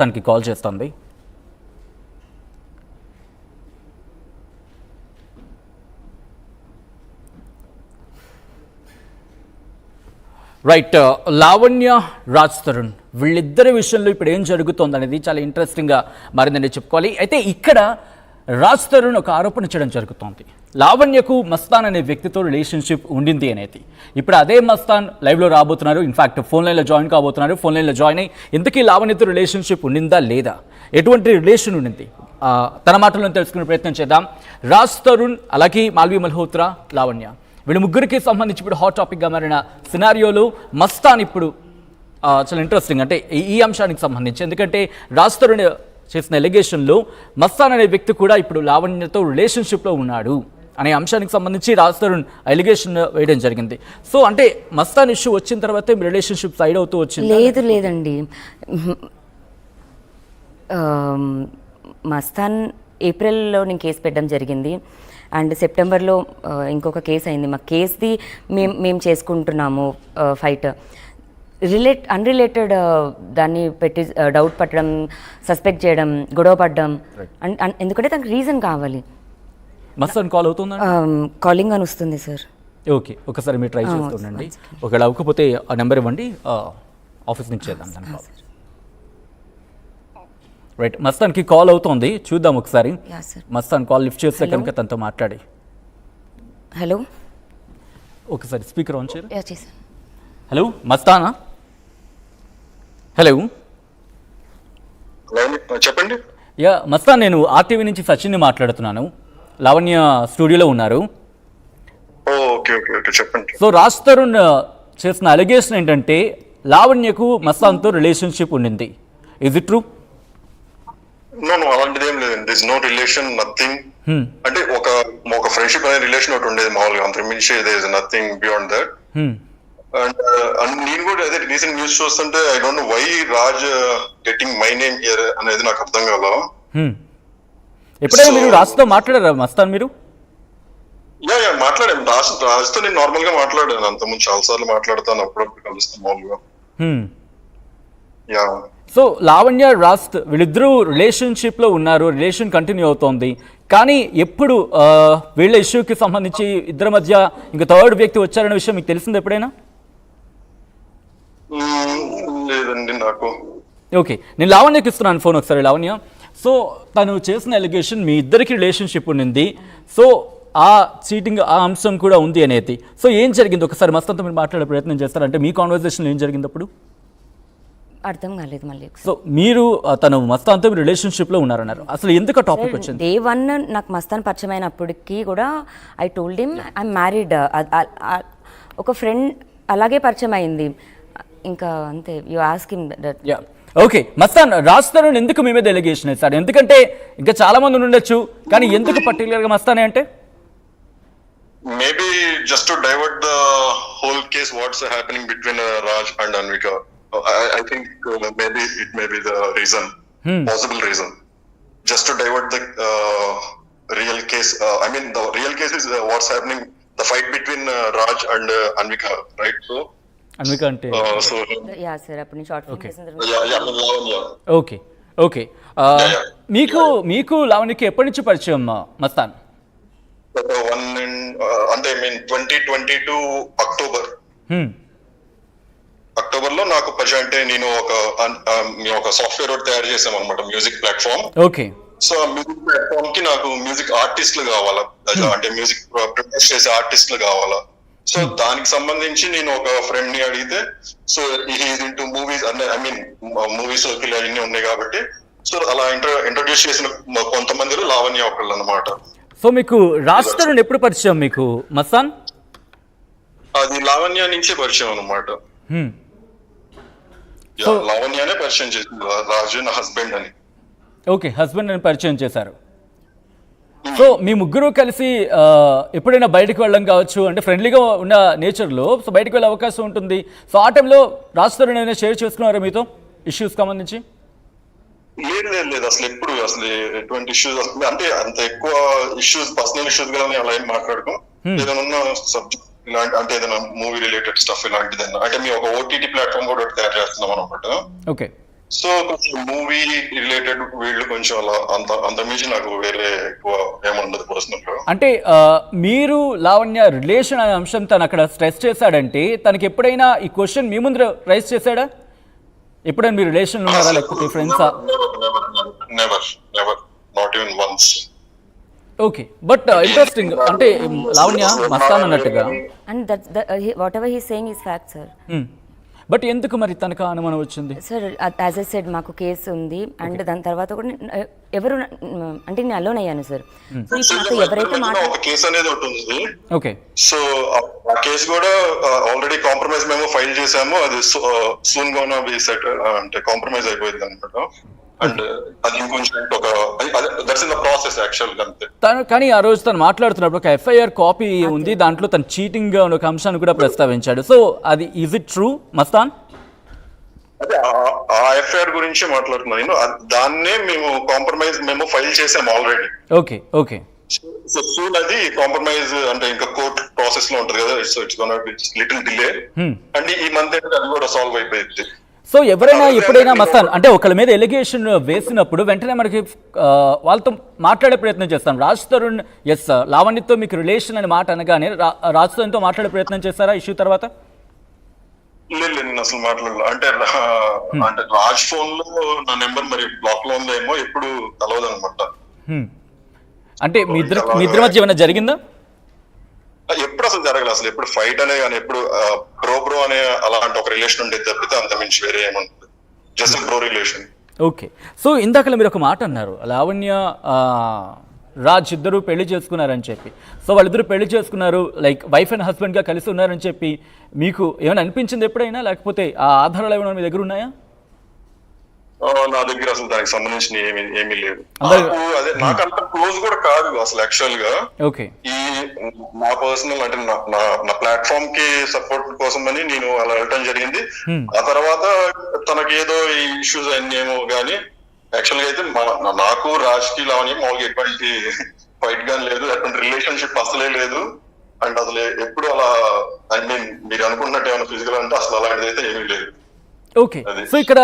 తనకి కాల్ చేస్తుంది. రైట్, లావణ్య, రాజ్ తరుణ్ వీళ్ళిద్దరి విషయంలో ఇప్పుడు ఏం జరుగుతుంది అనేది చాలా ఇంట్రెస్టింగ్గా మారిందని చెప్పుకోవాలి. అయితే ఇక్కడ రాజ్ తరుణ్ ఒక ఆరోపణ చేయడం జరుగుతోంది, లావణ్యకు మస్తాన్ అనే వ్యక్తితో రిలేషన్షిప్ ఉండింది అనేది. ఇప్పుడు అదే మస్తాన్ లైవ్లో రాబోతున్నారు, ఇన్ఫాక్ట్ ఫోన్ లైన్లో జాయిన్ కాబోతున్నారు. ఫోన్ లైన్లో జాయిన్ అయ్యి ఇంతకీ లావణ్యతో రిలేషన్షిప్ ఉండిందా లేదా, ఎటువంటి రిలేషన్ ఉండింది తన మాటలను తెలుసుకునే ప్రయత్నం చేద్దాం. రాజ్ తరుణ్, అలాగే మాల్వి మల్హోత్రా, లావణ్య వీళ్ళు ముగ్గురికి సంబంధించి ఇప్పుడు హాట్ టాపిక్గా మారిన సినారియోలో మస్తాన్ ఇప్పుడు చాలా ఇంట్రెస్టింగ్ అంటే ఈ అంశానికి సంబంధించి. ఎందుకంటే రాజ్ తరుణ్ చేసిన ఎలిగేషన్లో మస్తాన్ అనే వ్యక్తి కూడా ఇప్పుడు లావణ్యతో రిలేషన్షిప్లో ఉన్నాడు అనే అంశానికి సంబంధించి రాజ్ తరుణ్ ఎలిగేషన్ వేయడం జరిగింది. సో అంటే మస్తాన్ ఇష్యూ వచ్చిన తర్వాతే మీ రిలేషన్షిప్ సైడ్ అవుతూ వచ్చింది? లేదండి, మస్తాన్ ఏప్రిల్లో నేను కేసు పెట్టడం జరిగింది అండ్ సెప్టెంబర్లో ఇంకొక కేసు అయింది. మా కేసుది మేము చేసుకుంటున్నాము ఫైట్. అన్రిలేటెడ్ దాన్ని పెట్టి డౌట్ పట్టడం, సస్పెక్ట్ చేయడం, గొడవ పడడం, ఎందుకంటే తనకు రీజన్ కావాలి. మస్తాన్ కాల్ అవుతుందా? కాలింగ్ అని వస్తుంది సార్. ఓకే, ఒకసారి మీరు ట్రై చేస్తుండండి. ఒకవేళ అవ్వకపోతే ఆ నెంబర్ ఇవ్వండి, ఆఫీస్ నుంచి చేద్దాం దాని కాల్. రైట్, మస్తాన్కి కాల్ అవుతోంది, చూద్దాం ఒకసారి. మస్తాన్ కాల్ లిఫ్ట్ చేస్తే కనుక తనతో మాట్లాడి. హలో, ఒకసారి స్పీకర్ ఆన్ చేయరు. హలో మస్తానా? హలో చెప్పండి. యా మస్తాన్, నేను ఆర్టీవీ నుంచి సచిన్ని మాట్లాడుతున్నాను. లావణ్య స్టూడియోలో ఉన్నారు. చెప్పండి. సో రాజ్ తరుణ్ చేసిన అలిగేషన్ ఏంటంటే లావణ్యకు మస్తాన్తో రిలేషన్షిప్ ఉండింది. Is it true? నో, అలాంటిది ఏం లేదు. This no relation, nothing. అంటే ఒక ఫ్రెండ్షిప్ అనే రిలేషన్ ఒకటి ఉండేది మామూలుగా, అంత మించి there is nothing beyond that. And నేను కూడా అదే రీసెంట్ న్యూస్ చూస్తుంటే I don't know why Raj getting my name here అనేది నాకు అర్థం కాల. ఎప్పుడైనా మీరు రాజ్తో మాట్లాడారా మస్తాన్ మీరు? యా మాట్లాడాను. రాజ్తో నేను నార్మల్ గా మాట్లాడాను, అంతకుముందు చాలా సార్లు మాట్లాడతాను, అప్పుడప్పుడు కలుస్తాను మామూలుగా. యా. సో లావణ్య, రాజ్ వీళ్ళిద్దరూ రిలేషన్షిప్లో ఉన్నారు, రిలేషన్ కంటిన్యూ అవుతోంది. కానీ ఎప్పుడు వీళ్ళ ఇష్యూకి సంబంధించి ఇద్దరి మధ్య ఇంకా థర్డ్ వ్యక్తి వచ్చారనే విషయం మీకు తెలిసింది ఎప్పుడైనా? లేదండి నాకు. ఓకే, నేను లావణ్యకి ఇస్తున్నాను ఫోన్ ఒకసారి. లావణ్య, సో తను చేసిన ఎలిగేషన్ మీ ఇద్దరికి రిలేషన్షిప్ ఉండింది, సో ఆ చీటింగ్ ఆ అంశం కూడా ఉంది అనేది. సో ఏం జరిగింది ఒకసారి మస్తాన్తో మీరు మాట్లాడే ప్రయత్నం చేస్తారంటే మీ కాన్వర్సేషన్ ఏం జరిగింది అప్పుడు? అర్థం కాలేదు మళ్ళీ. సో మీరు తను మస్తాన్తో రిలేషన్షిప్లో ఉన్నారన్నారు, అసలు ఎందుకు టాపిక్ వచ్చింది? డే 1 నాకు మస్తాన్ పరిచయం అయినప్పటికీ కూడా I told him I'm married. ఒక ఫ్రెండ్ అలాగే పరిచయం అయింది, ఇంకా అంతే. You ask him that. Yeah, okay. Mastan, Raj Tarun ఎందుకు మీ మీద ఎలిగేషన్ వేశారు? ఎందుకంటే ఇంకా చాలా మంది ఉండొచ్చు, కానీ ఎందుకు పర్టికులర్గా మస్తానే అంటే? Maybe just to divert the whole case, what's happening between Raj and Anvika. I think maybe it may be the reason, possible reason, just to divert the real case. I mean, the real case is what's happening, the fight between Raj and Anvika, right? So Anvika ante so yeah sir, apni short film చేసిన yeah. Okay okay. మీకు లావణ్యకి ఎప్పటి నుంచి పరిచయం మస్తాన్? అంటే I mean 2022 October లో నాకు పరిచయం. అంటే నేను ఒక సాఫ్ట్వేర్ ఒకటి తయారు చేసాం అనమాట, మ్యూజిక్ ప్లాట్ఫామ్. ఓకే. సో ఆ మ్యూజిక్ ప్లాట్ఫామ్ కి నాకు మ్యూజిక్ ఆర్టిస్టులు కావాలా, అంటే మ్యూజిక్ ప్రొడ్యూస్ చేసే ఆర్టిస్టులు కావాలా. సో దానికి సంబంధించి నేను ఒక ఫ్రెండ్ ని అడిగితే, సో హీఈస్ ఇంటూ మూవీస్, అంటే ఐ మీన్ మూవీస్ అవన్నీ ఉన్నాయి కాబట్టి, సో అలా ఇంట్రొడ్యూస్ చేసిన కొంతమందిలో లావణ్య ఒకళ్ళు అనమాట. సో మీకు రాజ్ తరుణ్ ఎప్పుడు పరిచయం మీకు మస్తాన్? అది లావణ్య నుంచే పరిచయం అనమాట. లావణ్యనే పరిచయం చేసింది, రాజు నా హస్బెండ్ అని. ఓకే, హస్బెండ్ అని పరిచయం చేశారు. సో మీ ముగ్గురు కలిసి ఎప్పుడైనా బయటకు వెళ్ళడం కావచ్చు, అంటే ఫ్రెండ్లీగా ఉన్న నేచర్లో సో బయటకు వెళ్ళే అవకాశం ఉంటుంది. సో ఆ టైంలో రాజ్ తరుణ్ ఏమైనా షేర్ చేసుకున్నారా మీతో ఇష్యూస్ సంబంధించి? లేదు, అసలు ఎటువంటి ఇష్యూస్, అంటే అంత ఎక్కువ ఇష్యూస్, పర్సనల్ ఇష్యూస్ గా అలా ఏం మాట్లాడుకో. ఏదైనా సబ్జెక్ట్ ఇలాంటి, అంటే ఏదైనా మూవీ రిలేటెడ్ స్టఫ్ ఇలాంటిదైనా, అంటే మేము ఒక ఓటీటీ ప్లాట్ఫామ్ కూడా తయారు చేస్తున్నాం అనమాట. ఓకే. సో కొంచెం మూవీ రిలేటెడ్ వీళ్ళు కొంచెం అలా అంత మించి నాకు వేరే ఎక్కువ ఏముండదు పర్సనల్ గా. అంటే మీరు లావణ్య రిలేషన్ అనే అంశం తను అక్కడ స్ట్రెస్ చేశాడంటే తనకి ఎప్పుడైనా ఈ క్వశ్చన్ మీ ముందు రైజ్ చేశాడా? ఎప్పుడైనా మీరు రిలేషన్ ఉన్నారా లేకపోతే ఫ్రెండ్సా? Never not even once. Okay, but interesting అంటే లావణ్య మస్తాన్ అన్నట్టుగా and what ever he saying is fact sir. But ఎందుకు మరి తనకు అనుమానం వచ్చింది? సార్ యాజ్ ఐ సెడ్ మాకు కేసు ఉంది అండ్ దాని తర్వాత కూడా ఎవరు అంటే నేను అలోన్ అయ్యాను సార్. సో ఇప్పుడు నాతో ఎవరైతే ఒక కేసు అనేది ఒకటి ఉంది. ఓకే, సో ఆ కేసు కూడా ఆల్రెడీ కాంప్రమైజ్ మేము ఫైల్ చేసాము. అది సూన్ గోనా బి సెట్ అంటే కాంప్రమైజ్ అయిపోయింది అనమాట. అండ్ అది ఇంకొంచెం ఒక that's in the process actual గా అంతే. తను కానీ ఆ రోజు తను మాట్లాడుతున్నప్పుడు ఒక ఎఫ్ఐఆర్ కాపీ ఉంది, దాంట్లో తను చీటింగ్ గా ఒక అంశాన్ని కూడా ప్రస్తావించాడు. సో అది ఈజ్ ఇట్ ట్రూ మస్తాన్? అదే ఆ ఎఫ్ఐఆర్ గురించి మాట్లాడుతున్నాను నేను. దాన్నే మేము కాంప్రమైజ్ మేము ఫైల్ చేసాము already. Okay okay. So soon అది కాంప్రమైజ్ అంటే ఇంకా కోర్ట్ ప్రాసెస్ లో ఉంటది కదా. So it's gonna be little delay. And ఈ మంత్ అది కూడా సాల్వ్ అయిపోయింది. సో ఎవరైనా ఎప్పుడైనా మస్తాన్ అంటే ఒకళ్ళ మీద ఎలిగేషన్ వేసినప్పుడు వెంటనే మనకి వాళ్ళతో మాట్లాడే ప్రయత్నం చేస్తాం. రాజ్ తరుణ్ ఎస్ లావణ్యతో మీకు రిలేషన్ అనే మాట అనగానే రాజ్ తరుణ్తో మాట్లాడే ప్రయత్నం చేస్తారా ఇష్యూ తర్వాత? లేదు నేను అసలు మాట్లాడలేదు. అంటే రాజ్ ఫోన్ లో నా నెంబర్ మరి బ్లాక్ లో ఉందేమో, ఎప్పుడు కలవదు అనమాట. అంటే మీ ఇద్దరి మధ్య ఏమైనా జరిగిందా? ఎప్పుడు అసలు జరగలేదు. అసలు ఎప్పుడు ఫైట్ అనే కానీ ఎప్పుడు బ్రో అనే అలాంటి ఒక రిలేషన్ ఉండేది తప్పితే అంత మించి వేరే ఏముంటుంది. Just bro relation. Okay. So ఇందాక మీరు ఒక మాట అన్నారు, లావణ్య రాజ్ ఇద్దరు పెళ్లి చేసుకున్నారని చెప్పి. సో వాళ్ళిద్దరు పెళ్లి చేసుకున్నారు, లైక్ వైఫ్ అండ్ హస్బెండ్ గా కలిసి ఉన్నారని చెప్పి మీకు ఏమైనా అనిపించింది ఎప్పుడైనా? లేకపోతే ఆ ఆధారాలు ఏమైనా మీ దగ్గర ఉన్నాయా? నా దగ్గర అసలు దానికి సంబంధించిన ఏమీ లేదు. అదే నాకు అంత క్లోజ్ కూడా కాదు అసలు యాక్చువల్ గా. ఓకే. ఈ నా పర్సనల్ అంటే నా ప్లాట్ఫామ్ కి సపోర్ట్ కోసం అని నేను అలా వెళ్ళటం జరిగింది. ఆ తర్వాత తనకి ఏదో ఈ ఇష్యూస్ అన్నేమో గానీ యాక్చువల్ గా అయితే నాకు రాజ్ కి లావణ్య మామూలుగా ఎటువంటి ఫైట్ గానీ లేదు, ఎటువంటి రిలేషన్షిప్ అసలే లేదు. అండ్ అసలు ఎప్పుడు అలా ఐ మీన్ మీరు అనుకున్నట్టు ఏమైనా ఫిజికల్ అంటే అసలు అలాంటిది అయితే ఏమీ లేదు. ఓకే. సో ఇక్కడ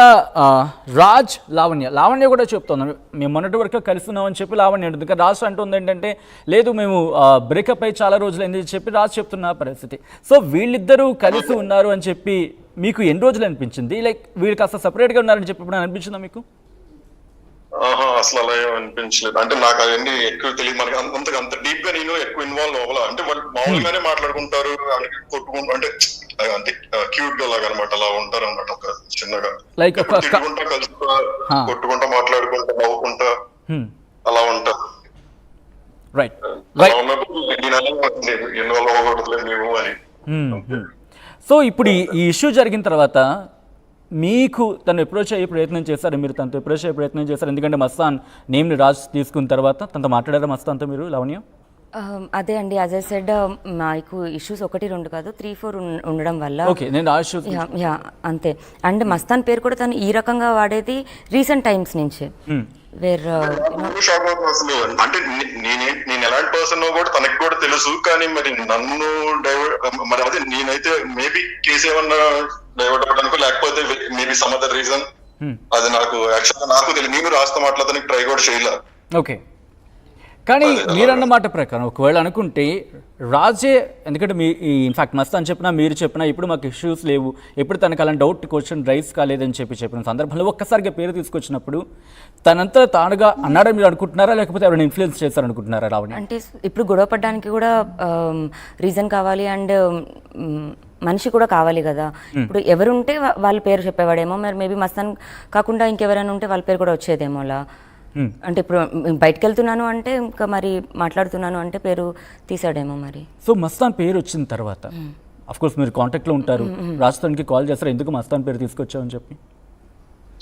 రాజ్ లావణ్య కూడా చెప్తుంది మేము మొన్నటి వరకు కలిసి ఉన్నామని చెప్పి లావణ్య అంటుంది. ఇంకా రాజ్ అంటుంది ఏంటంటే లేదు మేము బ్రేకప్ అయి చాలా రోజులు అయింది చెప్పి రాజ్ చెప్తున్న పరిస్థితి. సో వీళ్ళిద్దరూ కలిసి ఉన్నారు అని చెప్పి మీకు ఎన్ని రోజులు అనిపించింది? లైక్ వీళ్ళు కాస్త సపరేట్గా ఉన్నారని చెప్పి ఇప్పుడు అనిపించిందా మీకు? అసలు అలా అనిపించలేదు. అంటే నాకు అవన్నీ ఎక్కువ తెలియదు. మనకి అంత డీప్ గా నేను ఎక్కువ ఇన్వాల్వ్ అవ్వాల. అంటే వాళ్ళు మామూలుగానే మాట్లాడుకుంటారు, కొట్టుకుంటూ అంటే అంటే క్యూట్ గా లాగా అనమాట. అలా ఉంటారు అనమాట. ఒక చిన్నగా లైక్ తిట్టుకుంటా కలిసి కొట్టుకుంటా మాట్లాడుకుంటా నవ్వుకుంటా అలా ఉంటారు. రైట్. ఇన్వాల్వ్ అవ్వకూడదులే మేము అని. సో ఇప్పుడు ఈ ఇష్యూ జరిగిన తర్వాత మీకు తను అప్రోచ్ అయ్యే ప్రయత్నం చేశారు, మీరు తనతో అప్రోచ్ అయ్యే ప్రయత్నం చేశారు? ఎందుకంటే మస్తాన్ నేమ్ని రాజ్ తీసుకున్న తర్వాత తనతో మాట్లాడారా మస్తాన్తో మీరు లావణ్య? అదే అండి, యాజ్ ఐ సెడ్ మాకు ఇష్యూస్ 1-2 కాదు 3-4 ఉండడం వల్ల. ఓకే, నేను యా అంతే. అండ్ మస్తాన్ పేరు కూడా తను ఈ రకంగా వాడేది రీసెంట్ టైమ్స్ నుంచి. అంటే నేను ఎలాంటి పర్సన్ కూడా తనకి కూడా తెలుసు. కానీ మరి నన్ను మరి అదే నేనైతే మేబీ కేసు ఏమన్నా డైవర్ట్ అవ్వడానికో లేకపోతే మేబీ సమ్ అదర్ రీజన్ అది నాకు యాక్చువల్గా నాకు తెలియదు. నేను రాస్తా మాట్లాడడానికి ట్రై కూడా చేయలే. ఓకే. కానీ మీరన్నమాట ప్రకారం ఒకవేళ అనుకుంటే రాజే, ఎందుకంటే మీ ఇన్ఫాక్ట్ మస్తాన్ చెప్పినా మీరు చెప్పినా ఇప్పుడు మాకు ఇష్యూస్ లేవు, ఎప్పుడు తనకు అలాంటి డౌట్ క్వశ్చన్ రైజ్ కాలేదని చెప్పిన సందర్భంలో ఒక్కసారిగా పేరు తీసుకొచ్చినప్పుడు తనంతా తానుగా అన్నాడని మీరు అనుకుంటున్నారా, లేకపోతే ఎవరైనా ఇన్ఫ్లుయెన్స్ చేస్తారనుకుంటున్నారా రావణి? అంటే ఇప్పుడు గొడవ పడడానికి కూడా రీజన్ కావాలి అండ్ మనిషి కూడా కావాలి కదా. ఇప్పుడు ఎవరుంటే వాళ్ళ పేరు చెప్పేవాడేమో, మరి మేబీ మస్తాన్ కాకుండా ఇంకెవరైనా ఉంటే వాళ్ళ పేరు కూడా వచ్చేదేమో అలా. అంటే ఇప్పుడు బయటకు వెళ్తున్నాను అంటే ఇంకా మరి మాట్లాడుతున్నాను అంటే పేరు తీసాడేమో మరి. సో మస్తాన్ పేరు వచ్చిన తర్వాత అఫ్ కోర్స్ మీరు కాంటాక్ట్లో ఉంటారు, రాజస్థాన్కి కాల్ చేస్తారు ఎందుకు మస్తాన్ పేరు తీసుకొచ్చావని చెప్పి?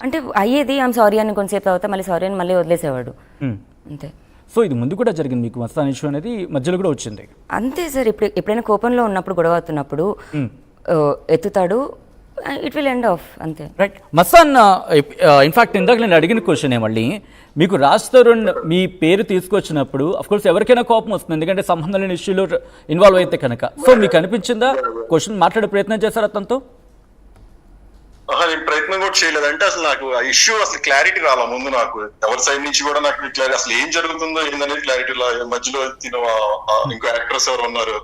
అంటే అయ్యేది ఐమ్ సారీ అని కొంతసేపు తర్వాత మళ్ళీ సారీ అని మళ్ళీ వదిలేసేవాడు అంతే. సో ఇది ముందు కూడా జరిగింది మీకు మస్తాన్ ఇష్యూ అనేది మధ్యలో కూడా వచ్చింది అంతే సార్. ఎప్పుడైనా కోపంలో ఉన్నప్పుడు గొడవ అవుతున్నప్పుడు ఎత్తుతాడు, ఇట్ విల్ ఎండ్ ఆఫ్ అంతే. రైట్. మస్తాన్ ఇన్ఫాక్ట్ ఇందాక నేను అడిగిన క్వశ్చన్ మళ్ళీ మీకు రాజ్ తరుణ్ మీ పేరు తీసుకొచ్చినప్పుడు అఫ్కోర్స్ ఎవరికైనా కోపం వస్తుంది, ఎందుకంటే సంబంధం లేని ఇష్యూలో ఇన్వాల్వ్ అయితే కనుక. సో మీకు అనిపించిందా క్వశ్చన్ మాట్లాడే ప్రయత్నం చేశారా అతనితో? నేను ప్రయత్నం కూడా చేయలేదు. అంటే అసలు నాకు ఆ ఇష్యూ అసలు క్లారిటీ రాలా ముందు, నాకు ఎవరి సైడ్ నుంచి కూడా నాకు క్లారిటీ అసలు ఏం జరుగుతుందో ఏందనేది క్లారిటీ మధ్యలో ఇంకో యాక్ట్రెస్ ఎవరు ఉన్నారు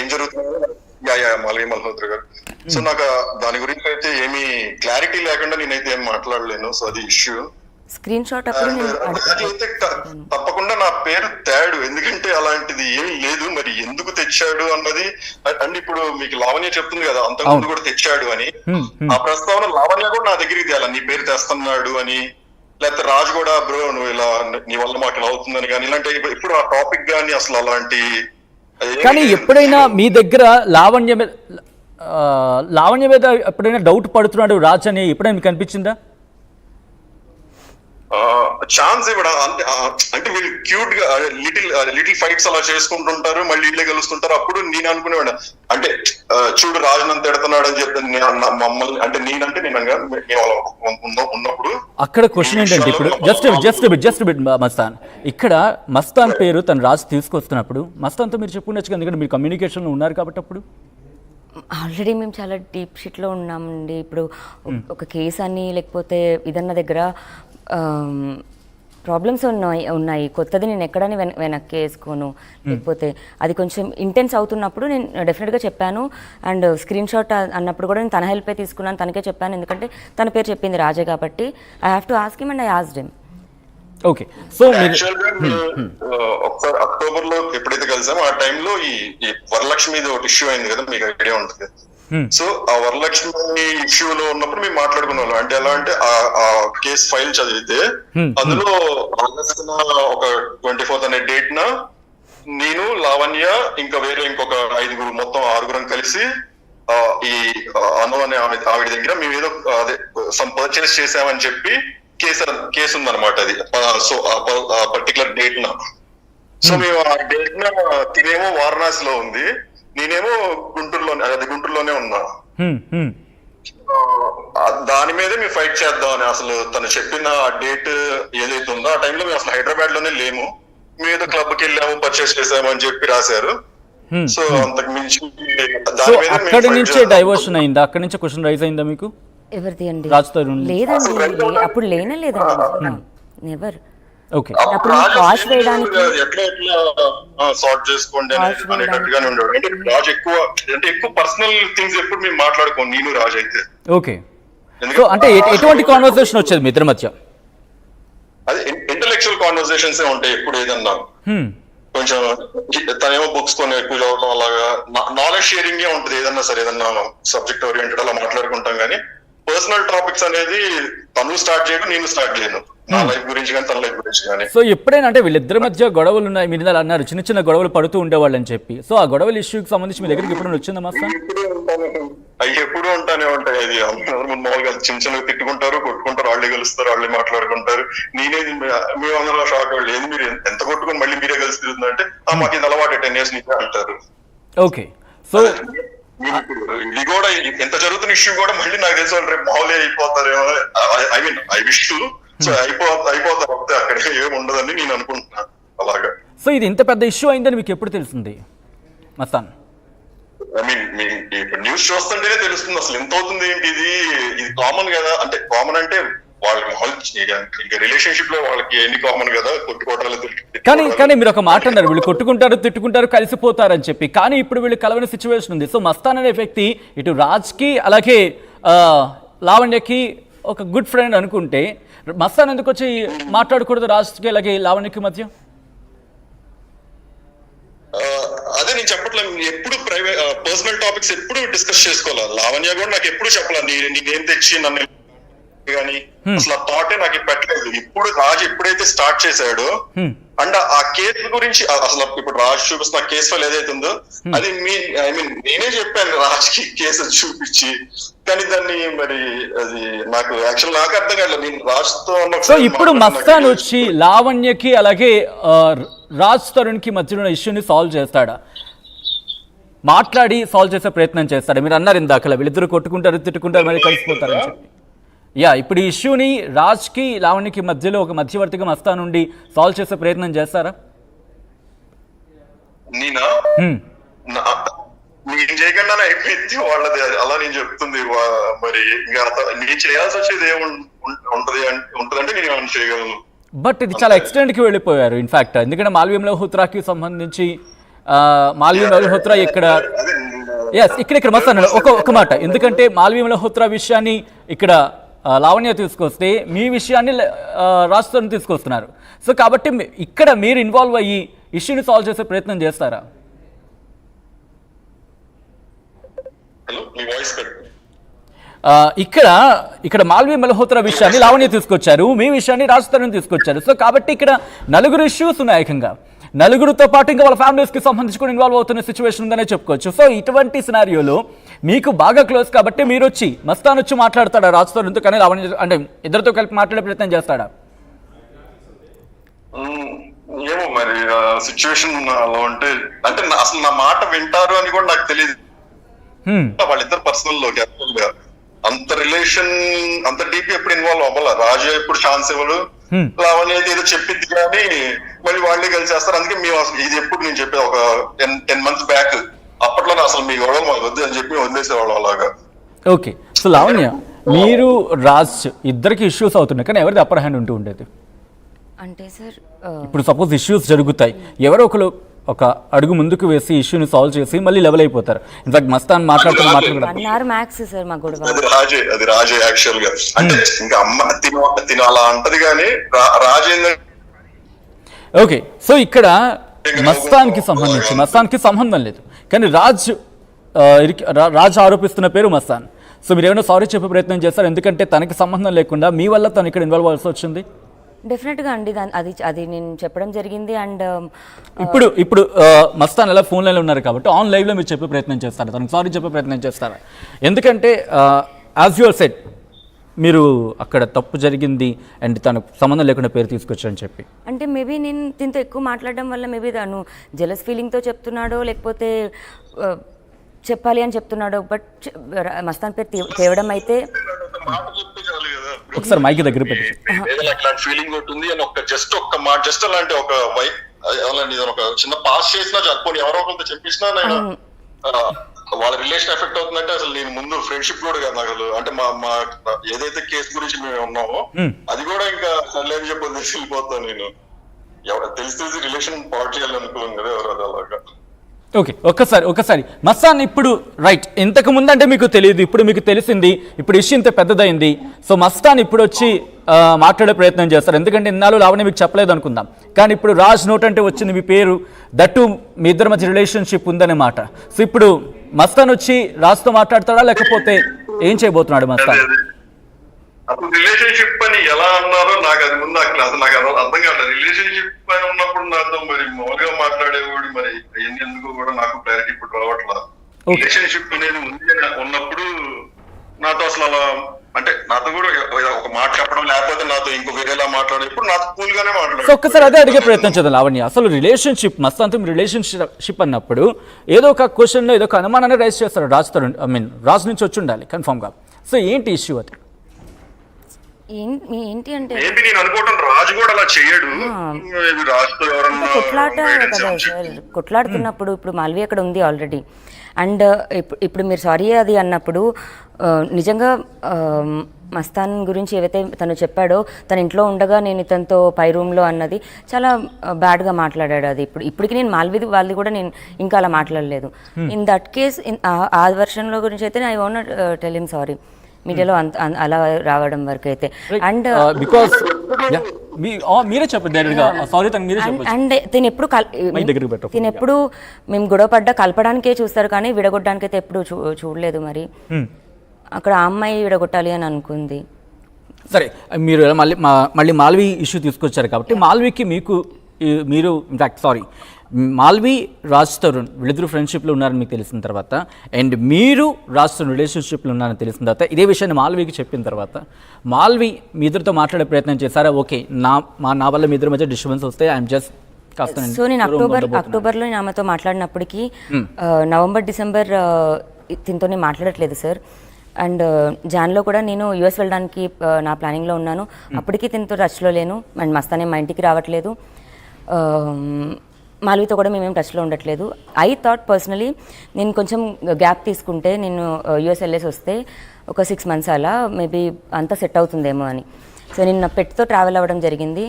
ఏం జరుగుతుందో మాల్వి మల్హోత్రా గారు. సో నాకు దాని గురించి అయితే ఏమీ క్లారిటీ లేకుండా నేనైతే ఏం మాట్లాడలేను. సో అది ఇష్యూ. స్క్రీన్ షాట్ అప్పుడు అయితే తప్పకుండా నా పేరు తేడు, ఎందుకంటే అలాంటిది ఏమీ లేదు. మరి ఎందుకు తెచ్చాడు అన్నది అంటే ఇప్పుడు మీకు లావణ్య చెప్తుంది కదా అంతకుముందు కూడా తెచ్చాడు అని. ఆ ప్రస్తావన లావణ్య కూడా నా దగ్గరికి తేయాలి, నీ పేరు తెస్తున్నాడు అని. లేకపోతే రాజు కూడా బ్రో నువ్వు ఇలా నీ వల్ల మాకు ఇలా అవుతుందని కానీ ఇలాంటి ఇప్పుడు ఆ టాపిక్ గానీ అసలు అలాంటి. కానీ ఎప్పుడైనా మీ దగ్గర లావణ్య మీద ఎప్పుడైనా డౌట్ పడుతున్నాడు రాజ్ అని ఎప్పుడైనా మీకు అనిపించిందా? ఛాన్స్ ఇవ్వడం అంటే వీళ్ళు క్యూట్ గా లిటిల్ ఫైట్స్ అలా చేసుకుంటుంటారు, మళ్ళీ ఇళ్ళే కలుస్తుంటారు. అప్పుడు నేను అనుకునేవాడు అంటే చూడు రాజునంత తిడుతున్నాడు అని చెప్పి మమ్మల్ని అంటే నేనంటే ఉన్నప్పుడు అక్కడ క్వశ్చన్ ఏంటంటే ఇప్పుడు జస్ట్ బిట్ మస్తాన్, ఇక్కడ మస్తాన్ పేరు తను రాజు తీసుకొస్తున్నప్పుడు మస్తాన్తో మీరు చెప్పుకోవచ్చు, ఎందుకంటే మీరు కమ్యూనికేషన్లో ఉన్నారు కాబట్టి. అప్పుడు ఆల్రెడీ మేము చాలా డీప్ షిట్లో ఉన్నామండి. ఇప్పుడు ఒక కేసు అని లేకపోతే ఇదన్న దగ్గర ప్రాబ్లమ్స్ ఉన్నాయి. కొత్తది నేను ఎక్కడని వెనక్కి వేసుకోను, లేకపోతే అది కొంచెం ఇంటెన్స్ అవుతున్నప్పుడు నేను డెఫినెట్గా చెప్పాను. అండ్ స్క్రీన్ షాట్ అన్నప్పుడు కూడా నేను తన హెల్పే తీసుకున్నాను, తనకే చెప్పాను. ఎందుకంటే తన పేరు చెప్పింది రాజే కాబట్టి I have to ask him and I asked him. Okay. So ఒకసారి అక్టోబర్ లో ఎప్పుడైతే కలిసామో ఆ టైంలో ఈ వరలక్ష్మి ఒకటి ఇష్యూ అయింది కదా, మీకు ఐడియా ఉంటుంది. సో ఆ వరలక్ష్మి ఇష్యూలో ఉన్నప్పుడు మేము మాట్లాడుకునే వాళ్ళం. అంటే ఎలా అంటే ఆ కేసు ఫైల్ చదివితే అందులో ఆగస్ట్ ఒక 24th అనే డేట్ న నేను లావణ్య ఇంకా వేరే ఇంకొక 5 మొత్తం 6 కలిసి ఈ అను అనే ఆవిడ దగ్గర మేము ఏదో అదే పర్చేస్ చేసామని చెప్పి కేసు ఉందన్నమాట అది. సో ఆ పర్టికులర్ డేట్ న సో మేము ఆ డేట్ న తినేమో వారణాసిలో ఉంది, నేనేమో గుంటూరులోనే ఉన్నా. దాని మీదే మేము ఫైట్ చేద్దామని అసలు తను చెప్పిన ఆ డేట్ ఏదైతే ఉందో ఆ టైంలో మేము అసలు హైదరాబాద్ లోనే లేము, మేము ఏదో క్లబ్ కి వెళ్ళాము పర్చేస్ చేసాము అని చెప్పి రాశారు. సో అంతకు మించి అక్కడి నుంచే డైవర్షన్ అయిందా? అక్కడి నుంచి క్వశ్చన్ రైజ్ అయిందా మీకు? ఎవరిది అండి? లేదండి, అప్పుడు లేదండి, నెవర్. ఓకే. అప్పుడు వాష్ వేయడానికి ఎట్లా సార్ట్ చేసుకోండి అనేటట్టుగానే ఉండేవాడు. అంటే రాజు ఎక్కువ పర్సనల్ థింగ్స్ ఎప్పుడు మేము మాట్లాడుకోండి నేను రాజు అయితే. ఓకే. సో అంటే ఎటువంటి కాన్వర్సేషన్ వచ్చేది మీ ఇద్దరి మధ్య? అదే ఇంటెలెక్చువల్ కాన్వర్సేషన్స్ ఉంటాయి ఎప్పుడు. ఏదన్నా కొంచెం తనేమో బుక్స్ కొన్ని ఎక్కువ చదవడం అలాగా నాలెడ్జ్ షేరింగ్ ఉంటుంది. ఏదన్నా సరే ఏదన్నా సబ్జెక్ట్ ఓరియంటెడ్ అలా మాట్లాడుకుంటాం, కానీ పర్సనల్ టాపిక్స్ అనేది తను స్టార్ట్ చేయడం నేను స్టార్ట్ చేయను, నా లైఫ్ గురించి కానీ తన లైఫ్ గురించి కానీ. సో ఎప్పుడైనా అంటే వీళ్ళిద్దరి మధ్య గొడవలు ఉన్నాయి, మీరు అన్నారు చిన్న చిన్న గొడవలు పడుతూ ఉండేవాళ్ళు అని చెప్పి. సో ఆ గొడవల ఇష్యూకి సంబంధించి మీ దగ్గరికి ఎప్పుడైనా వచ్చిందా మాస్టర్? ఎప్పుడు ఉంటానే ఉంటాయి. అది మామూలుగా చిన్న చిన్నగా తిట్టుకుంటారు, కొట్టుకుంటారు, వాళ్ళే కలుస్తారు, వాళ్ళే మాట్లాడుకుంటారు. మేమందరూ షాక్ అవ్వాలి, ఏది మీరు ఎంత కొట్టుకుని మళ్ళీ మీరే కలిసి తిరుగుతుందంటే మాకు ఇది అలవాటు 10 years నుంచి అంటారు. ఓకే. సో ఇది కూడా ఎంత జరుగుతున్న ఇష్యూ కూడా మళ్ళీ నాకు తెలిసి వాళ్ళు రేపు మామూలుగా అయిపోతారేమో. I mean I wish to. So అయిపోతారు అంతే, అక్కడ ఏమి ఉండదని నేను అనుకుంటున్నాను అలాగా. సో ఇది ఇంత పెద్ద ఇష్యూ అయిందని మీకు ఎప్పుడు తెలిసింది మస్తాన్? ఐ మీన్ ఇప్పుడు న్యూస్ చూస్తుంటేనే తెలుస్తుంది అసలు ఎంత అవుతుంది ఏంటి. ఇది కామన్ కదా, అంటే కామన్ అంటే వాళ్ళకి రిలేషన్షిప్ లో వాళ్ళకి ఎన్ని కామన్ కదా కొట్టుకోవటాలు. కానీ మీరు ఒక మాట అన్నారు, వీళ్ళు కొట్టుకుంటారు తిట్టుకుంటారు కలిసిపోతారు అని చెప్పి. కానీ ఇప్పుడు వీళ్ళు కలవని సిచ్యువేషన్ ఉంది. సో మస్తాన్ అనే వ్యక్తి ఇటు రాజ్కి అలాగే లావణ్యకి ఒక గుడ్ ఫ్రెండ్ అనుకుంటే మస్తాన్ ఎందుకు వచ్చి మాట్లాడకూడదు రాజ్కి అలాగే లావణ్యకి మధ్య? అదే నేను చెప్పట్లేదు, ఎప్పుడు ప్రైవేట్ పర్సనల్ టాపిక్స్ ఎప్పుడు డిస్కస్ చేసుకోవాలి. లావణ్య కూడా నాకు ఎప్పుడు చెప్పాలి నేనేం తెచ్చి నన్ను కానీ అసలు ఆ థాటే నాకు పెట్టలేదు. ఇప్పుడు రాజు ఎప్పుడైతే స్టార్ట్ చేశాడో అండ్ ఆ కేసు గురించి అసలు ఇప్పుడు రాజు చూపిస్తున్న కేసు ఫైల్ ఏదైతే ఉందో అది ఐ మీన్ నేనే చెప్పాను రాజ్కి కేసు చూపించి, కానీ దాన్ని మరి అది నాకు యాక్చువల్ నాకు అర్థం కాలేదు. నేను రాజ్తో సో ఇప్పుడు మస్తాన్ వచ్చి లావణ్యకి అలాగే రాజ్ తరుణ్కి మధ్య ఉన్న ఇష్యూని సాల్వ్ చేస్తాడా, మాట్లాడి సాల్వ్ చేసే ప్రయత్నం చేస్తాడా? మీరు అన్నారు ఇందాక వీళ్ళిద్దరు కొట్టుకుంటారు తిట్టుకుంటారు మరి కలిసిపోతారు అని చెప్పి. ఇప్పుడు ఈ ఇష్యూని రాజ్కి లావణ్యకి మధ్యలో ఒక మధ్యవర్తిగా మస్తాన్ నుండి సాల్వ్ చేసే ప్రయత్నం చేస్తారా? నేను చేయకుండా అయిపోయింది వాళ్ళది, అలా నేను చెప్తుంది. మరి ఇంకా నేను చేయాల్సి వచ్చేది ఉంటదంటే నేను ఏమైనా చేయగలను. బట్ ఇది చాలా ఎక్స్టెండ్కి వెళ్ళిపోయారు ఇన్ఫాక్ట్, ఎందుకంటే మాల్వ్య మల్హోత్రాకి సంబంధించి మాల్వ్య మల్హోత్రా ఇక్కడ ఇక్కడ మస్తాన్ ఒక మాట, ఎందుకంటే మాల్వ్య మల్హోత్రా విషయాన్ని ఇక్కడ లావణ్య తీసుకొస్తే మీ విషయాన్ని రాజ్ తరుణ్ తీసుకొస్తున్నారు. సో కాబట్టి ఇక్కడ మీరు ఇన్వాల్వ్ అయ్యి ఇష్యూని సాల్వ్ చేసే ప్రయత్నం చేస్తారా? ఇక్కడ మాల్వ్య మల్హోత్రా విషయాన్ని లావణ్య తీసుకొచ్చారు, మీ విషయాన్ని రాజ్ తరుణ్ తీసుకొచ్చారు. సో కాబట్టి ఇక్కడ నలుగురు ఇష్యూస్ ఉన్నాయి, ఏకంగా నలుగురితో పాటు ఇంకా వాళ్ళ ఫ్యామిలీస్కి సంబంధించి కూడా ఇన్వాల్వ్ అవుతున్న సిచ్యువేషన్ ఉందనే చెప్పుకోవచ్చు. సో ఇటువంటి సినారియోలో మీకు బాగా క్లోజ్ కాబట్టి మీరు వచ్చి మస్తాన్ వచ్చి మాట్లాడతాడా రాజ్ తరుణ్తో, కానీ లావణ్య అంటే ఇద్దరితో కలిపి మాట్లాడే ప్రయత్నం చేస్తాడా? ఏమో మరి సిచ్యువేషన్ అలా ఉంటే, అంటే అసలు నా మాట వింటారు అని కూడా నాకు తెలియదు. వాళ్ళిద్దరు పర్సనల్ లో అంత రిలేషన్ అంత డీప్ ఎప్పుడు ఇన్వాల్వ్ అవ్వాల. రాజు ఎప్పుడు ఛాన్స్ ఇవ్వడు, లావణ్య అయితే ఏదో చెప్పింది కానీ మళ్ళీ వాళ్ళే కలిసి చేస్తారు. అందుకే మేము అసలు ఇది ఎప్పుడు నేను చెప్పేది ఒక 10 months బ్యాక్, అప్పట్లోనే అసలు మీ గొడవ మాకు వద్దు అని చెప్పి వదిలేసేవాళ్ళం అలాగా. ఓకే, సో లావణ్య మీరు రాజ్ ఇద్దరికి ఇష్యూస్ అవుతున్నాయి, కానీ ఎవరిది అప్పర్ హ్యాండ్ ఉంటూ ఉండేది? అంటే సార్ ఇప్పుడు సపోజ్ ఇష్యూస్ జరుగుతాయి, ఎవరో ఒకరు ఒక అడుగు ముందుకు వేసి ఇష్యూని సాల్వ్ చేసి మళ్ళీ లెవెల్ అయిపోతారు. ఇన్ఫాక్ట్ మస్తాన్ మాట్లాడుతున్న అది రాజే యాక్చువల్ గా, అంటే ఇంకా అమ్మ తిన అలా అంటది కానీ రాజేంద్ర. ఓకే, సో ఇక్కడ మస్తాన్కి సంబంధం లేదు, కానీ రాజ్ ఆరోపిస్తున్న పేరు మస్తాన్. సో మీరు ఏమైనా సారీ చెప్పే ప్రయత్నం చేస్తారు, ఎందుకంటే తనకి సంబంధం లేకుండా మీ వల్ల తను ఇక్కడ ఇన్వాల్వ్ అవ్వాల్సి వచ్చింది? డెఫినెట్గా అండి, అది నేను చెప్పడం జరిగింది. అండ్ ఇప్పుడు మస్తాన్ ఎలా ఫోన్ లైన్లో ఉన్నారు కాబట్టి ఆన్ లైవ్లో మీరు చెప్పే ప్రయత్నం చేస్తారా, తనకు సారీ చెప్పే ప్రయత్నం చేస్తారా? ఎందుకంటే యాజ్ యువర్ సెట్ మీరు అక్కడ తప్పు జరిగింది అండ్ తనకు సంబంధం లేకుండా పేరు తీసుకొచ్చారని చెప్పి, అంటే మేబీ నేను దీంతో ఎక్కువ మాట్లాడడం వల్ల మేబీ తను జెలస్ ఫీలింగ్తో చెప్తున్నాడో లేకపోతే చెప్పాలి అని చెప్తున్నాడో. బట్ మస్తాన్ పేరు తేవడం అయితే ఒకసారి మైక్ దగ్గర పెట్టి అట్లాంటి ఫీలింగ్ ఉంటుంది అని ఒక్క మాట జస్ట్ అలాంటి ఒక ఒక చిన్న పాస్ చేసినా చెప్పని ఎవరో కొంత చెప్పినా నేను వాళ్ళ రిలేషన్ ఎఫెక్ట్ అవుతుందంటే అసలు నేను ముందు ఫ్రెండ్షిప్ కూడా కదా అసలు, అంటే మా ఏదైతే కేసు గురించి మేము ఉన్నామో అది కూడా ఇంకా సర్లేని చెప్పి తెలిసి వెళ్ళిపోతాను నేను. తెలిసి రిలేషన్ పాటు చేయాలనుకోను కదా ఎవరు అది అలాగా. ఓకే, ఒక్కసారి మస్తాన్ ఇప్పుడు రైట్, ఇంతకు ముందు అంటే మీకు తెలియదు, ఇప్పుడు మీకు తెలిసింది, ఇప్పుడు ఇష్యూ ఇంత పెద్దదైంది. సో మస్తాన్ ఇప్పుడు వచ్చి మాట్లాడే ప్రయత్నం చేస్తారు, ఎందుకంటే ఇన్నాళ్ళు లావణ్య మీకు చెప్పలేదు అనుకుందాం, కానీ ఇప్పుడు రాజ్ నోట్ అంటే వచ్చింది మీ పేరు, దట్టు మీ ఇద్దరి మధ్య రిలేషన్షిప్ ఉందనే మాట. సో ఇప్పుడు మస్తాన్ వచ్చి రాజ్తో మాట్లాడతాడా లేకపోతే ఏం చేయబోతున్నాడు మస్తాన్? అసలు రిలేషన్షిప్ అని ఎలా అన్నారో నాకు అది ముందు అసలు నాకు అర్థం కాదు. రిలేషన్షిప్ అని ఉన్నప్పుడు నాతో మరి మామూలుగా మాట్లాడేవాడు, మరి ఎందుకు కూడా నాకు క్లారిటీ ఇప్పుడు రావట్లేదు. రిలేషన్షిప్ అనేది ముందే ఉన్నప్పుడు నాతో అసలు అలా అంటే నాతో కూడా ఒక మాట చెప్పడం లేకపోతే నాతో ఇంకో వేరేలా మాట్లాడేప్పుడు నాతో కూల్ గానే మాట్లాడారు. ఒక్కసారి అదే అడిగే ప్రయత్నం చేద్దాం లావణ్య, అసలు రిలేషన్షిప్ మస్తాన్తో రిలేషన్షిప్ అన్నప్పుడు ఏదో ఒక క్వశ్చన్లో ఏదో ఒక అనుమానాన్ని రైజ్ చేస్తారు రాజ్ తరుణ్, రాజ్ నుంచి వచ్చి ఉండాలి కన్ఫర్మ్ గా. సో ఏంటి ఇష్యూ అది? ఏంటి అంటే నేను అనుకోవటం రాజు కూడా అలా చేయడు. కొట్లాట కదా సార్, కొట్లాడుతున్నప్పుడు ఇప్పుడు మాల్వి అక్కడ ఉంది ఆల్రెడీ, అండ్ ఇప్పుడు మీరు సారీ అది అన్నప్పుడు నిజంగా మస్తాన్ గురించి ఏవైతే తను చెప్పాడో, తన ఇంట్లో ఉండగా నేను ఇతనితో పై రూమ్లో అన్నది చాలా బ్యాడ్గా మాట్లాడాడు. అది ఇప్పటికి నేను వాళ్ళది కూడా నేను ఇంకా అలా మాట్లాడలేదు. ఇన్ దట్ కేస్ ఆ వర్షన్లో గురించి అయితే I want tell him sorry మీడియాలో అలా రావడం వరకు అయితే. అండ్ బికాస్ మీరే చెప్పండి అండ్ తినెప్పుడు మేము గొడవ పడ్డా కలపడానికే చూస్తారు కానీ విడగొట్టడానికి అయితే ఎప్పుడు చూడలేదు. మరి అక్కడ ఆ అమ్మాయి విడగొట్టాలి అని అనుకుంది. సరే, మీరు మళ్ళీ మాల్వి ఇష్యూ తీసుకొచ్చారు కాబట్టి మాల్వికి మీరు ఇన్ఫాక్ట్ మాల్వి రాజ్ తరుణ్ వీళ్ళిద్దరు ఫ్రెండ్షిప్లో ఉన్నారని మీకు తెలిసిన తర్వాత, అండ్ మీరు రాజ్ తరుణ్ రిలేషన్షిప్లో ఉన్నారని తెలిసిన తర్వాత, ఇదే విషయాన్ని మాల్వికి చెప్పిన తర్వాత మాల్వి మీ ఇద్దరితో మాట్లాడే ప్రయత్నం చేశారా? ఓకే, నా వల్ల మీ ఇద్దరి మధ్య డిస్టర్బెన్స్ వస్తే ఐఎమ్ జస్ట్ కాస్త. సో నేను అక్టోబర్లో నేను ఆమెతో మాట్లాడినప్పటికీ నవంబర్ డిసెంబర్ దీంతోనే మాట్లాడట్లేదు సార్. అండ్ జాన్లో కూడా నేను యూఎస్ వెళ్ళడానికి నా ప్లానింగ్లో ఉన్నాను, అప్పటికీ దీంతో టచ్లో లేను. అండ్ మస్తానే మా ఇంటికి రావట్లేదు. మాల్వితో కూడా మేమేం టచ్లో ఉండట్లేదు. ఐ థాట్ పర్సనలీ నేను కొంచెం గ్యాప్ తీసుకుంటే, నేను యూఎస్ వెళ్ళేసి వస్తే ఒక 6 months అలా మేబీ అంతా సెట్ అవుతుందేమో అని. సో నేను నా పెట్తో ట్రావెల్ అవ్వడం జరిగింది.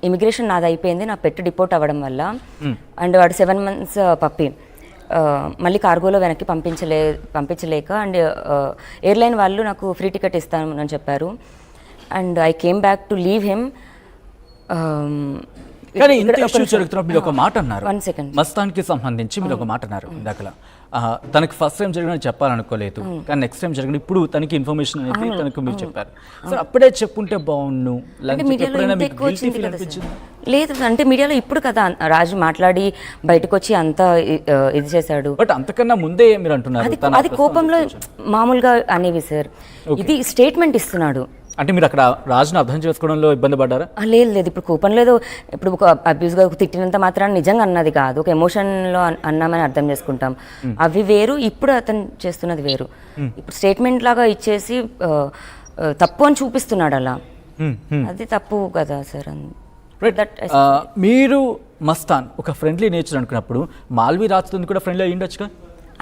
ఇమిగ్రేషన్ నాది అయిపోయింది, నా పెట్ డిపోర్ట్ అవ్వడం వల్ల. అండ్ వాడు 7 months పప్పి మళ్ళీ కార్గోలో వెనక్కి పంపించలేక అండ్ ఎయిర్లైన్ వాళ్ళు నాకు ఫ్రీ టికెట్ ఇస్తామని చెప్పారు. And I came back to leave him. కానీ ఇంత ఇష్యూ జరుగుతున్నప్పుడు మీరు ఒక మాట అన్నారు, 1 second. మస్తాన్కి సంబంధించి మీరు ఒక మాట అన్నారు ఇందాకలా, తనకి ఫస్ట్ టైం జరిగిన చెప్పాలనుకోలేదు, కానీ నెక్స్ట్ టైం జరిగిన ఇప్పుడు తనకి ఇన్ఫర్మేషన్ అనేది తనకు మీరు చెప్పారు. సో అప్పుడే చెప్పుంటే బాగుండు, ఎప్పుడైనా మీకు guilty feel అనిపించిందా? లేదు, అంటే మీడియాలో ఇప్పుడు కదా రాజు మాట్లాడి బయటకు వచ్చి అంతా ఇది చేశాడు. బట్ అంతకన్నా ముందే మీరు అంటున్నారు అది కోపంలో మామూలుగా అనేవి సార్, ఇది స్టేట్మెంట్ ఇస్తున్నాడు. అంటే మీరు అక్కడ రాజును అర్థం చేసుకోవడంలో ఇబ్బంది పడ్డారా? లేదు లేదు, ఇప్పుడు కోపం లేదు. ఇప్పుడు ఒక అబ్యూస్గా తిట్టినంత మాత్రాన్ని నిజంగా అన్నది కాదు, ఒక ఎమోషన్లో అన్నామని అర్థం చేసుకుంటాం. అవి వేరు, ఇప్పుడు అతను చేస్తున్నది వేరు. ఇప్పుడు స్టేట్మెంట్ లాగా ఇచ్చేసి తప్పు అని చూపిస్తున్నాడు అలా, అది తప్పు కదా సార్. మీరు మస్తాన్ ఒక ఫ్రెండ్లీ నేచర్ అనుకున్నప్పుడు మాల్వి రాజుతో కూడా ఫ్రెండ్లీ అయ్యి ఉండొచ్చుగా?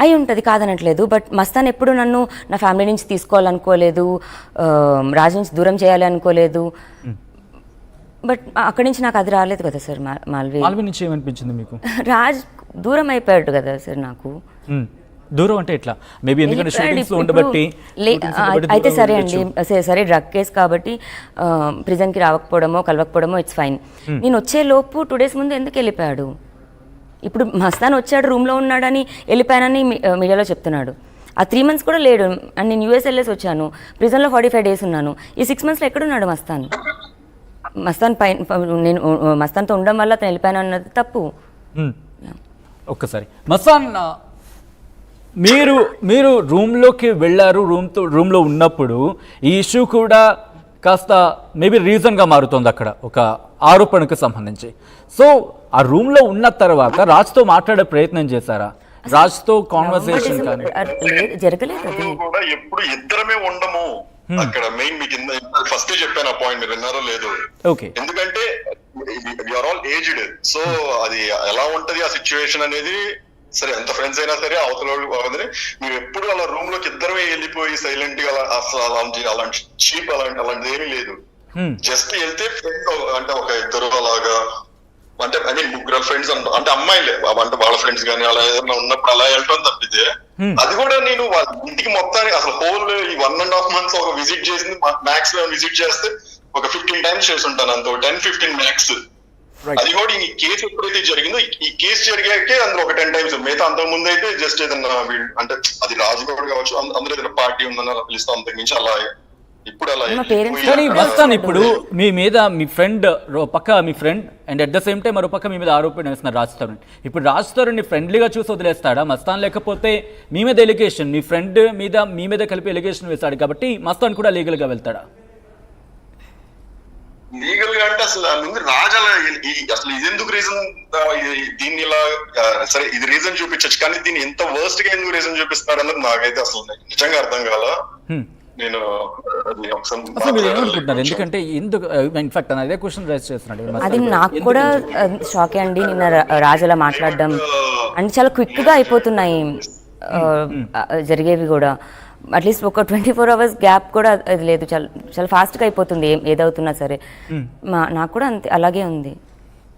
అయి ఉంటుంది, కాదనట్లేదు. బట్ మస్తాన్ ఎప్పుడు నన్ను నా ఫ్యామిలీ నుంచి తీసుకోవాలనుకోలేదు, రాజు నుంచి దూరం చేయాలి అనుకోలేదు. బట్ అక్కడి నుంచి నాకు అది రాలేదు కదా సార్. మాల్వి నుంచి ఏమనిపించింది మీకు? రాజ్ దూరం అయిపోయాడు కదా సార్ నాకు. దూరం అంటే ఎట్లా? మేబీ ఎందుకంటే షూటింగ్స్ లో ఉండబట్టి. అయితే సరే అండి, సరే డ్రగ్ కేసు కాబట్టి ప్రిజన్కి రావకపోవడమో కలవకపోవడమో ఇట్స్ ఫైన్. నేను వచ్చే లోపు 2 days ముందు ఎందుకు వెళ్ళిపోయాడు? ఇప్పుడు మస్తాన్ వచ్చాడు, రూమ్లో ఉన్నాడని వెళ్ళిపోయానని మీడియాలో చెప్తున్నాడు. ఆ 3 months కూడా లేడు. అండ్ నేను యూఎస్ వెళ్ళేసి వచ్చాను, ప్రిజన్లో 45 days ఉన్నాను. ఈ 6 monthsలో ఎక్కడున్నాడు మస్తాన్? నేను మస్తాన్తో ఉండడం వల్ల అతను వెళ్ళిపోయాను అన్నది తప్పు. ఒక్కసారి మస్తాన్, మీరు రూమ్లోకి వెళ్ళారు, రూమ్లో ఉన్నప్పుడు ఈ ఇష్యూ కూడా కాస్త మేబీ రీజన్గా మారుతుంది అక్కడ ఒక ఆరోపణకు సంబంధించి. సో ఆ రూమ్లో ఉన్న తర్వాత రాజ్తో మాట్లాడే ప్రయత్నం చేశారా? రాజ్తో కాన్వర్సేషన్ కానీ జరగలేదు. అది కూడా ఎప్పుడు ఇద్దరమే ఉండము అక్కడ. మెయిన్ మీకు ఫస్ట్ చెప్పాను ఆ పాయింట్, మీరు విన్నారో లేదు. ఓకే, ఎందుకంటే యూఆర్ ఆల్ ఏజ్డ్, సో అది ఎలా ఉంటది ఆ సిచ్యువేషన్ అనేది. సరే ఎంత ఫ్రెండ్స్ అయినా సరే అవతల మీరు ఎప్పుడు అలా రూమ్ లోకి ఇద్దరమే వెళ్ళిపోయి సైలెంట్ గా అలాంటి చీప్ అలాంటిది ఏమీ లేదు. జస్ట్ వెళ్తే ఫ్రెండ్ అంటే ఒక ఇద్దరు అలాగా, అంటే ఐ మీన్ ముగ్గురు ఫ్రెండ్స్ అంటే అమ్మాయిలే, అంటే వాళ్ళ ఫ్రెండ్స్ కానీ అలా ఏదైనా ఉన్నప్పుడు అలా వెళ్ళటం తప్పితే, అది కూడా నేను వాళ్ళ ఇంటికి మొత్తానికి అసలు హోల్ ఈ 1.5 months ఒక విజిట్ చేసింది మ్యాక్స్ విజిట్ చేస్తే ఒక 15 times చేసి ఉంటాను, అంత 10-15 మ్యాక్స్. అది కూడా ఈ కేసు ఎప్పుడైతే జరిగిందో, ఈ కేసు జరిగాకే అందులో ఒక 10 times, మిగతా అంతకు ముందు అయితే జస్ట్ ఏదన్నా అంటే అది రాజుగౌడ్ కావచ్చు, అందులో ఏదైనా పార్టీ ఉందని అలా పిలుస్తాం, అంతకు మించి అలా ఇప్పుడు అలా. కానీ వస్తాను ఇప్పుడు మీ మీద మీ ఫ్రెండ్ పక్క మీ friend and at the same time మరో పక్క మీ మీద ఆరోపణ వేస్తున్నారు రాజ్ తరుణ్. ఇప్పుడు రాజ్ తరుణ్ని ఫ్రెండ్లీగా చూసి వదిలేస్తాడా మస్తాన్? లేకపోతే మీ మీద ఎలిగేషన్, మీ ఫ్రెండ్ మీద మీ మీద కలిపి ఎలిగేషన్ వేస్తాడు కాబట్టి మస్తాన్ కూడా లీగల్గా వెళ్తాడా? లీగల్ గా అంటే అసలు ముందు రాజు అలా అసలు ఇది ఎందుకు రీజన్, దీన్ని ఇలా సరే ఇది రీజన్ చూపించచ్చు, కానీ దీన్ని ఎంత వర్స్ట్ గా ఎందుకు రీజన్ చూపిస్తారు అన్నది నాకైతే అసలు నిజంగా అర్థం కాల. నేను ఎందుకంటే ఎందుకు ఇన్ఫాక్ట్ అదే క్వశ్చన్ రైజ్ చేస్తున్నాడు. అది నాకు కూడా షాకే అండి. నిన్న రాజులా మాట్లాడడం అంటే చాలా క్విక్ గా అయిపోతున్నాయి జరిగేవి కూడా. అట్లీస్ట్ ఒక 24 hours గ్యాప్ కూడా అది లేదు, చాలా చాలా ఫాస్ట్గా అయిపోతుంది ఏదవుతున్నా సరే. నాకు కూడా అంతే అలాగే ఉంది.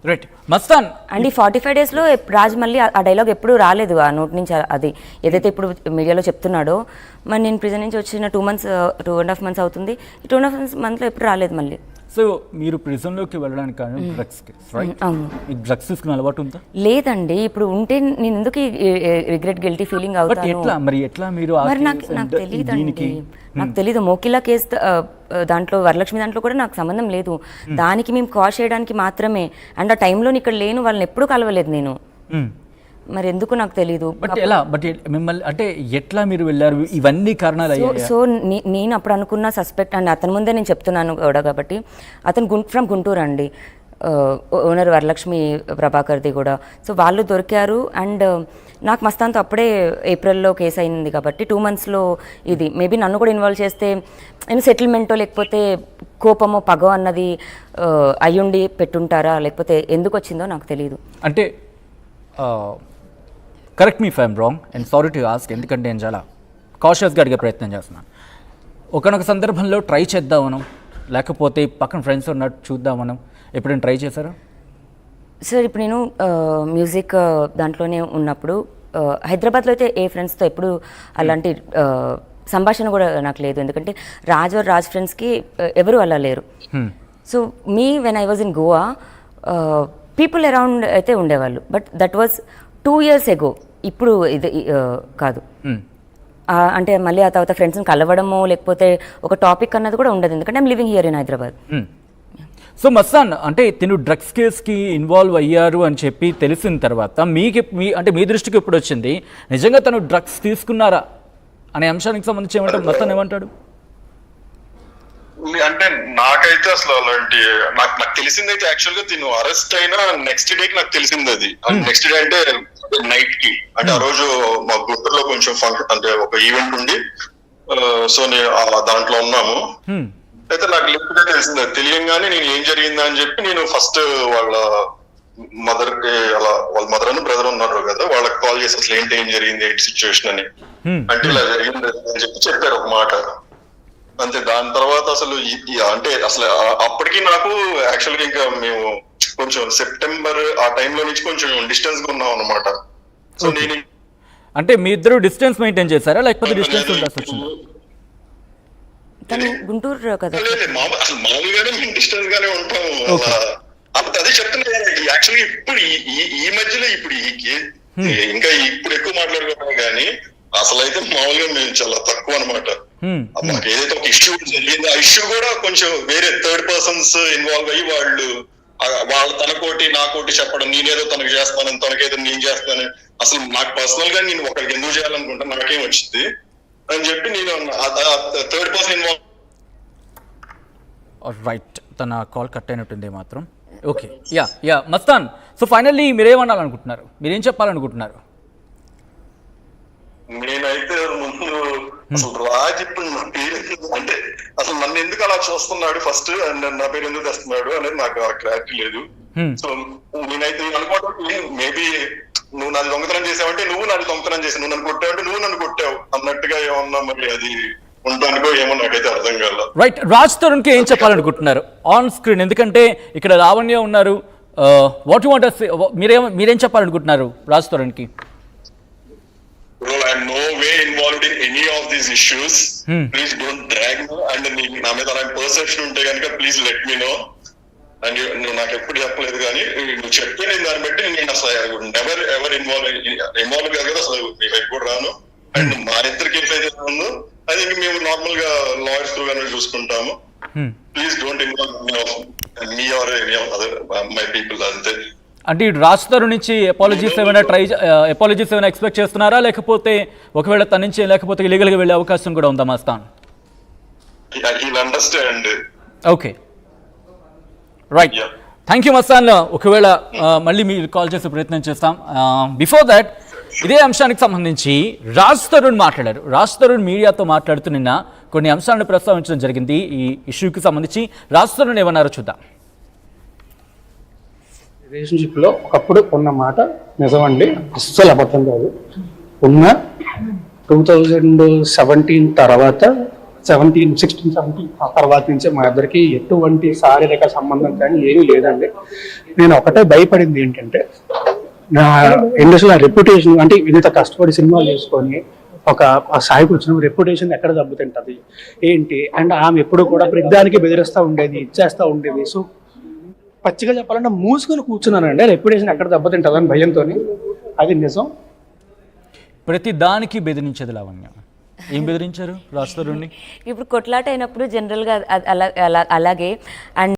రైట్ మస్తాన్. అండ్ ఈ 45 daysలో రాజ్ మళ్ళీ ఆ డైలాగ్ ఎప్పుడూ రాలేదు ఆ నోటి నుంచి. అది ఏదైతే ఇప్పుడు మీడియాలో చెప్తున్నాడో, మరి నేను ప్రిజన్ నుంచి వచ్చిన 2.5 months అవుతుంది. ఈ 2.5 monthsలో ఎప్పుడు రాలేదు మళ్ళీ. సో మీరు ప్రిజన్లోకి వెళ్ళడానికి కానీ డ్రగ్స్ కేసు, రైట్? మీకు డ్రగ్స్ తీసుకునే అలవాటు ఉందా? లేదండి. ఇప్పుడు ఉంటే నేను ఎందుకు రిగ్రెట్ గిల్టీ ఫీలింగ్ అవుతాను? మరి ఎట్లా మీరు? మరి నాకు తెలియదండి, నాకు తెలీదు. మోకిలా కేసు దాంట్లో వరలక్ష్మి దాంట్లో కూడా నాకు సంబంధం లేదు. దానికి మేము కాల్ చేయడానికి మాత్రమే. అండ్ ఆ టైంలో ఇక్కడ లేను, వాళ్ళని ఎప్పుడు కలవలేదు నేను. మరి ఎందుకు నాకు తెలీదు. బట్ ఎలా, బట్ మిమ్మల్ని అంటే ఎట్లా మీరు వెళ్ళారు? ఇవన్నీ కారణాలు అయ్యాయి. సో నేను అప్పుడు అనుకున్న సస్పెక్ట్ అండ్ అతని ముందే నేను చెప్తున్నాను కూడా కాబట్టి, అతను ఫ్రమ్ గుంటూరు అండి. ఓనర్ వరలక్ష్మి ప్రభాకర్ది కూడా. సో వాళ్ళు దొరికారు. అండ్ నాకు మస్తాన్తో అప్పుడే ఏప్రిల్లో కేసు అయింది కాబట్టి 2 monthsలో ఇది మేబీ నన్ను కూడా ఇన్వాల్వ్ చేస్తే ఏమి సెటిల్మెంటో లేకపోతే కోపమో పగో అన్నది అయ్యుండి పెట్టుంటారా, లేకపోతే ఎందుకు వచ్చిందో నాకు తెలియదు. అంటే correct me if I'm wrong and sorry to ask, ఎందుకంటే నేను చాలా కాషియస్గా అడిగే ప్రయత్నం చేస్తున్నాను. ఒకనొక సందర్భంలో ట్రై చేద్దామనం, లేకపోతే పక్కన ఫ్రెండ్స్ ఉన్నట్టు చూద్దామనం ఎప్పుడైనా ట్రై చేశారా? సార్ ఇప్పుడు నేను మ్యూజిక్ దాంట్లోనే ఉన్నప్పుడు హైదరాబాద్లో అయితే ఏ ఫ్రెండ్స్తో ఎప్పుడు అలాంటి సంభాషణ కూడా నాకు లేదు. ఎందుకంటే రాజ్ ఫ్రెండ్స్కి ఎవరు అలా లేరు. So when I was in Goa people around అయితే ఉండేవాళ్ళు, but that was 2 years ago. ఇప్పుడు ఇది కాదు. అంటే మళ్ళీ ఆ తర్వాత ఫ్రెండ్స్ని కలవడమో లేకపోతే ఒక టాపిక్ అన్నది కూడా ఉండదు, ఎందుకంటే I'm living here in Hyderabad. So Mastan, అంటే తిను డ్రగ్స్ కేసుకి ఇన్వాల్వ్ అయ్యారు అని చెప్పి తెలిసిన తర్వాత మీ దృష్టికి ఎప్పుడు వచ్చింది నిజంగా తను డ్రగ్స్ తీసుకున్నారా అనే అంశానికి సంబంధించి ఏమంటారు మస్తాన్, ఏమంటాడు? అంటే నాకైతే అసలు అలాంటి నాకు తెలిసిందైతే యాక్చువల్ గా తిను అరెస్ట్ అయిన నెక్స్ట్ డేకి నాకు తెలిసింది. అది నెక్స్ట్ డే అంటే నైట్ కి, అంటే ఆ రోజు మా గుంటూరులో కొంచెం ఫంక్షన్ అంటే ఒక ఈవెంట్ ఉంది. సో నేను దాంట్లో ఉన్నాము. అయితే నాకు లిఫ్ట్ గా తెలిసింది. తెలియంగానే నేను ఏం జరిగిందా అని చెప్పి నేను ఫస్ట్ వాళ్ళ మదర్ కి, అలా వాళ్ళ మదర్ అని బ్రదర్ ఉన్నారు కదా, వాళ్ళకి కాల్ చేసి అసలు ఏం జరిగింది ఏంటి సిచ్యువేషన్ అని. అంటే ఇలా జరిగింది అని చెప్పారు ఒక మాట అంతే. దాని తర్వాత అసలు అంటే అసలు అప్పటికి నాకు యాక్చువల్ గా ఇంకా మేము కొంచెం సెప్టెంబర్ ఆ టైంలో నుంచి కొంచెం డిస్టెన్స్ గా ఉన్నాం అనమాట. సో నేను అంటే మీ ఇద్దరు డిస్టెన్స్ మెయింటైన్ చేశారా లేకపోతే డిస్టెన్స్ ఉండాల్సి వచ్చింది? గుంటూరు కదా, అసలు మామూలుగానే మేము డిస్టెన్స్ గానే ఉంటాము. అదే చెప్తున్నా యాక్చువల్గా ఇప్పుడు ఈ మధ్యలో ఇప్పుడు ఇంకా ఇప్పుడు ఎక్కువ మాట్లాడుకోవడం కానీ అసలు అయితే మామూలుగా మేము చాలా తక్కువ అనమాట. మాకు ఏదైతే ఒక ఇష్యూ జరిగిందో ఆ ఇష్యూ కూడా కొంచెం వేరే థర్డ్ పర్సన్స్ ఇన్వాల్వ్ అయ్యి వాళ్ళు తనకోటి నాకోటి చెప్పడం, నేనేదో తనకు చేస్తానని తనకేదో నేను చేస్తానని. అసలు నాకు పర్సనల్ గా నేను ఒకరికి ఎందుకు చేయాలనుకుంటా, నాకేం వచ్చింది అని చెప్పి నేను థర్డ్ పర్సన్ ఇన్వాల్వ్. రైట్, తన కాల్ కట్ అయినట్టుంది మాత్రం. Okay, yeah Mastan, so finally మీరేమనాలనుకుంటున్నారు, మీరేం చెప్పాలనుకుంటున్నారు? నేనైతే ముందు అసలు రాజ్ ఇప్పుడు నా పేరు అంటే అసలు నన్ను ఎందుకు అలా చూస్తున్నాడు ఫస్ట్, అండ్ నా పేరు ఎందుకు తెస్తున్నాడు అనేది నాకు క్లారిటీ లేదు. సో నేనైతే అనుకోవడం మేబీ నువ్వు నన్ను దొంగతనం చేసావంటే నువ్వు నన్ను దొంగతనం చేసావు, నువ్వు నన్ను కొట్టావంటే నువ్వు నన్ను కొట్టావు అన్నట్టుగా ఏమన్నా మరి అది ఉండడానికో ఏమో నాకైతే అర్థం కాల. రైట్, రాజ్ తరుణ్కి ఏం చెప్పాలనుకుంటున్నారు ఆన్ స్క్రీన్? ఎందుకంటే ఇక్కడ లావణ్య ఉన్నారు. వాట్ యు వాంట్ మీరేం చెప్పాలనుకుంటున్నారు Raj తరుణ్కి? Well, I'm no way involved in any of these issues. Please don't drag me. And నా మీద అలాంటి పర్సెప్షన్ ఉంటే కనుక please let me know. And నువ్వు నాకు ఎప్పుడు చెప్పలేదు కానీ నువ్వు చెప్తే నేను దాన్ని బట్టి నేను అసలు నెవర్ ఎవర్ ఇన్వాల్వ్ కాదు కదా, అసలు మీ వైపు కూడా రాను. అండ్ మా ఇద్దరు కేసు అయితే ఉందో అది ఇంక మేము నార్మల్ గా లాయర్స్ త్రూ గానే చూసుకుంటాము. Please don't involve me or any other my people. అంతే. అంటే రాజ్ తరుణ్ నుంచి ఎపాలజీస్ ఏమైనా ఎక్స్పెక్ట్ చేస్తున్నారా, లేకపోతే ఒకవేళ తన నుంచి లేకపోతే ఇలీగల్గా వెళ్ళే అవకాశం కూడా ఉందా Mastan? Okay, right, thank you Mastan. ఒకవేళ మళ్ళీ మీరు కాల్ చేసే ప్రయత్నం చేస్తాం. బిఫోర్ దాట్ ఇదే అంశానికి సంబంధించి రాజ్ తరుణ్ మాట్లాడారు. రాజ్ తరుణ్ మీడియాతో మాట్లాడుతూ నిన్న కొన్ని అంశాలను ప్రస్తావించడం జరిగింది. ఈ ఇష్యూకి సంబంధించి రాజ్ తరుణ్ ఏమన్నారో చూద్దాం. రిలేషన్షిప్లో ఒకప్పుడు ఉన్న మాట నిజమండి, అస్సలు అబద్ధం కాదు. ఉన్న 2017 తర్వాత 16-17 ఆ తర్వాత నుంచే మా ఇద్దరికి ఎటువంటి శారీరక సంబంధం కానీ ఏమీ లేదండి. నేను ఒకటే భయపడింది ఏంటంటే నా ఇండస్ట్రీలో రెప్యుటేషన్, అంటే ఇంత కష్టపడి సినిమాలు చేసుకొని ఒక స్థాయికి వచ్చిన రెప్యుటేషన్ ఎక్కడ దెబ్బతింటది ఏంటి. అండ్ ఆమె ఎప్పుడు కూడా ప్రతిదానికి బెదిరిస్తూ ఉండేది, ఇచ్చేస్తూ ఉండేది. సో పచ్చిగా చెప్పాలంటే మూసుకొని కూర్చున్నానండి, రెప్యుటేషన్ ఎక్కడ దెబ్బతింటుందని భయంతో. అది నిజం. ప్రతి దానికి బెదిరించేది లావణ్య. ఏం బెదిరించారు రాజ్ తరుణ్ని? ఇప్పుడు కొట్లాట అయినప్పుడు జనరల్గా అలాగే. అండ్